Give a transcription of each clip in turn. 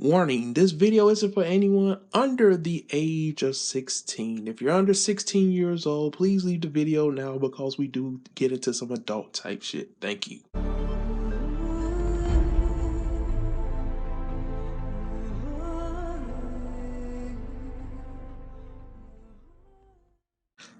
Warning, this video isn't for anyone under the age of 16. If you're under 16 years old, please leave the video now because we do get into some adult type shit. Thank you.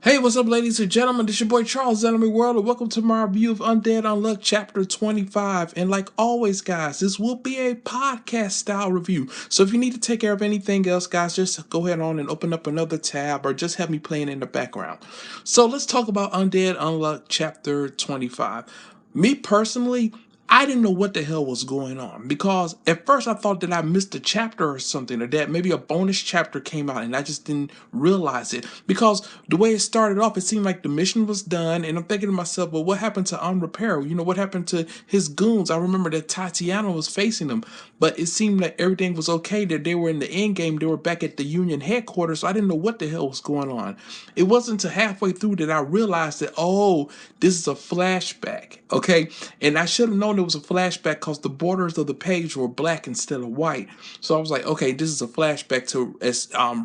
Hey, what's up, ladies and gentlemen? This is your boy CharlesISanimeWorld, and welcome to my review of UNDEAD UNLUCK Chapter 25. And like always, guys, this will be a podcast-style review. So if you need to take care of anything else, guys, just go ahead on and open up another tab or just have me playing in the background. So let's talk about UNDEAD UNLUCK Chapter 25. Me personally, I didn't know what the hell was going on because at first I thought that I missed a chapter or something, or that maybe a bonus chapter came out and I just didn't realize it, because the way it started off, it seemed like the mission was done, and I'm thinking to myself, well, what happened to Unrepair? You know, what happened to his goons? I remember that Tatiana was facing them, but it seemed like everything was okay, that they were in the end game, they were back at the Union headquarters, so I didn't know what the hell was going on. It wasn't until halfway through that I realized that, oh, this is a flashback, okay? And I should have known it was a flashback because the borders of the page were black instead of white. So I was like, okay, this is a flashback to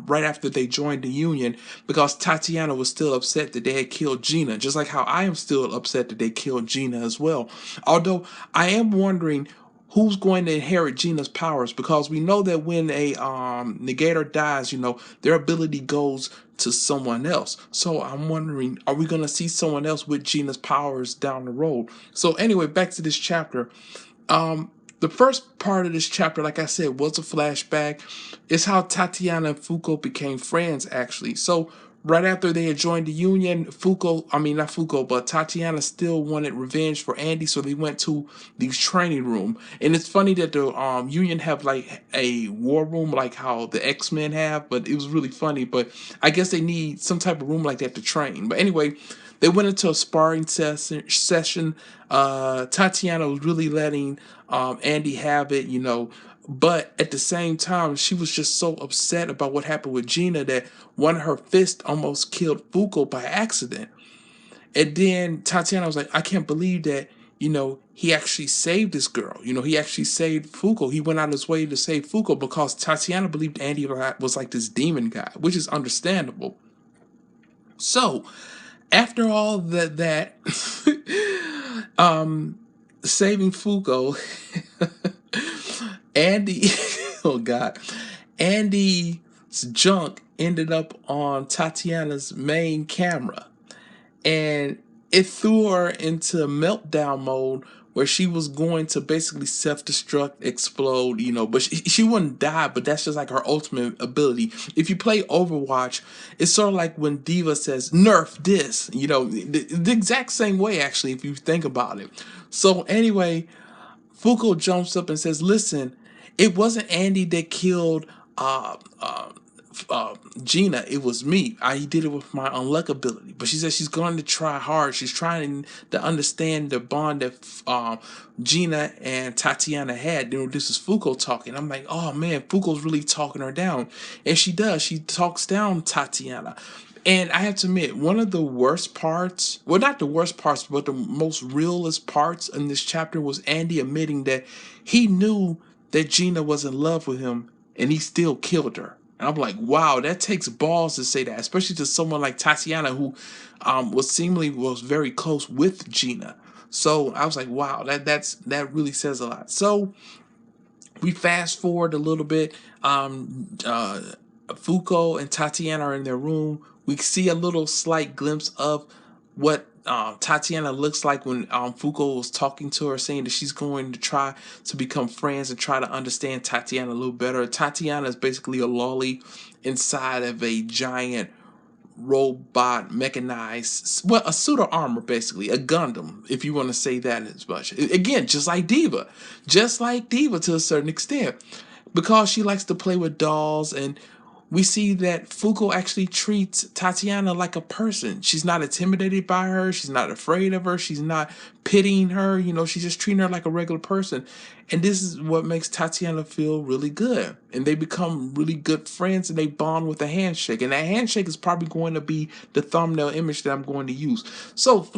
right after they joined the Union, because Tatiana was still upset that they had killed Gina, just like how I am still upset that they killed Gina as well. Although I am wondering who's going to inherit Gina's powers, because we know that when a negator dies, you know, their ability goes to someone else. So I'm wondering, are we going to see someone else with Gina's powers down the road? So anyway, back to this chapter. The first part of this chapter, like I said, was a flashback. It's how Tatiana and Fuko became friends, actually. So right after they had joined the Union, not Fuko, but Tatiana still wanted revenge for Andy, so they went to the training room. And it's funny that the Union have like a war room like how the X-Men have, but it was really funny. But I guess they need some type of room like that to train. But anyway, they went into a sparring session. Tatiana was really letting Andy have it, you know, but at the same time, she was just so upset about what happened with Gina that one of her fists almost killed Fuko by accident. And then Tatiana was like, I can't believe that, you know, he actually saved this girl. You know, he actually saved Fuko. He went out of his way to save Fuko because Tatiana believed Andy was like this demon guy, which is understandable. So after all that saving Fuko, Andy, oh God, Andy's junk ended up on Tatiana's main camera, and it threw her into meltdown mode where she was going to basically self-destruct, explode, you know, but she wouldn't die, but that's just like her ultimate ability. If you play Overwatch, it's sort of like when Diva says, nerf this, you know, the exact same way, actually, if you think about it. So anyway, Fuko jumps up and says, listen, it wasn't Andy that killed Gina, it was me. I did it with my unluck ability. But she says she's going to try hard. She's trying to understand the bond that Gina and Tatiana had. You know, this is Fuko talking. I'm like, oh man, Fuko's really talking her down. And she does. She talks down Tatiana. And I have to admit, one of the worst parts, well, not the worst parts, but the most realist parts in this chapter was Andy admitting that he knew that Gina was in love with him and he still killed her. And I'm like, wow, that takes balls to say that, especially to someone like Tatiana, who was very close with Gina. So I was like, wow, that really says a lot. So we fast forward a little bit. Fuko and Tatiana are in their room. We see a little slight glimpse of what Tatiana looks like when Fuko was talking to her, saying that she's going to try to become friends and try to understand Tatiana a little better. Tatiana is basically a lolly inside of a giant robot mechanized, well, a suit of armor, basically a Gundam, if you want to say that as much. Again, just like Diva to a certain extent, because she likes to play with dolls. And we see that Fuko actually treats Tatiana like a person. She's not intimidated by her. She's not afraid of her. She's not pitying her. You know, she's just treating her like a regular person. And this is what makes Tatiana feel really good. And they become really good friends, and they bond with a handshake. And that handshake is probably going to be the thumbnail image that I'm going to use. So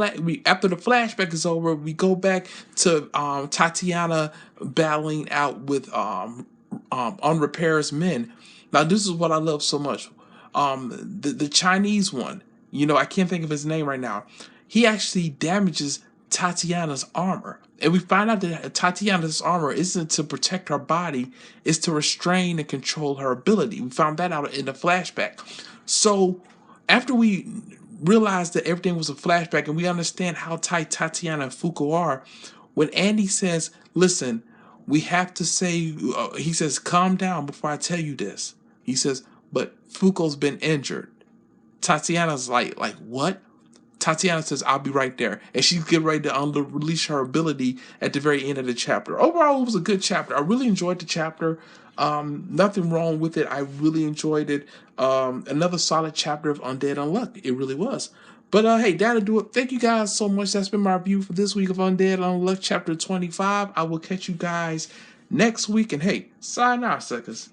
after the flashback is over, we go back to Tatiana battling out with unrepairs men. Now this is what I love so much. The Chinese one, I can't think of his name right now. He actually damages Tatiana's armor, and we find out that Tatiana's armor isn't to protect her body; it's to restrain and control her ability. We found that out in the flashback. So after we realize that everything was a flashback and we understand how tight Tatiana and Fuko are, when Andy says, listen, we have to say, he says, calm down before I tell you this. He says, but Fuko's been injured. Tatiana's like what? Tatiana says, I'll be right there. And she's getting ready to release her ability at the very end of the chapter. Overall, it was a good chapter. I really enjoyed the chapter. Nothing wrong with it. I really enjoyed it. Another solid chapter of Undead Unluck. It really was. But hey, that'll do it. Thank you guys so much. That's been my review for this week of Undead Unluck chapter 25. I will catch you guys next week. And hey, sayonara, suckers.